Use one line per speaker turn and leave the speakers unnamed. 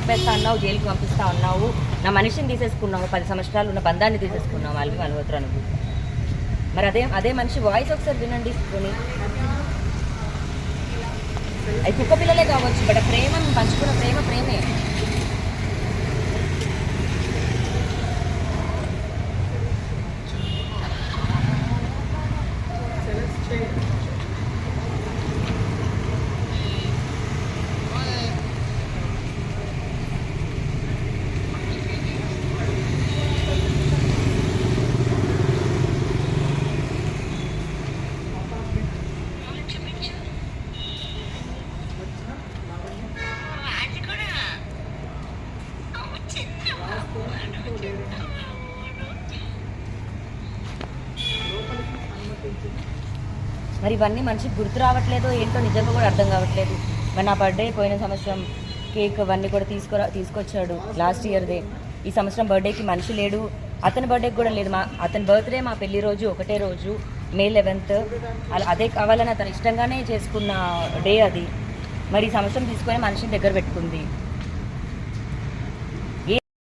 చంపేస్తా అన్నావు, జైలుకి పంపిస్తా అన్నావు, నా మనిషిని తీసేసుకున్నావు, 10 సంవత్సరాలు ఉన్న బంధాన్ని తీసేసుకున్నావు వాళ్ళకి మల్హోత్రా నువ్వు. మరి అదే మనిషి వాయిస్ ఒకసారి వినండి. అది కుక్క పిల్లలే కావచ్చు, బట్ ప్రేమ పంచుకున్న ప్రేమే. మరి ఇవన్నీ మనిషికి గుర్తు రావట్లేదో ఏంటో నిజంగా కూడా అర్థం కావట్లేదు. మరి నా బర్త్డే పోయిన సంవత్సరం కేక్ అవన్నీ కూడా తీసుకొచ్చాడు లాస్ట్ ఇయర్దే. ఈ సంవత్సరం బర్త్డేకి మనిషి లేడు, అతని బర్త్డేకి కూడా లేదు. అతని బర్త్డే మా పెళ్లి రోజు ఒకటే రోజు, May 11th. అదే కావాలని అతను ఇష్టంగానే చేసుకున్న డే అది. మరి ఈ సంవత్సరం తీసుకొని మనిషిని దగ్గర పెట్టుకుంది.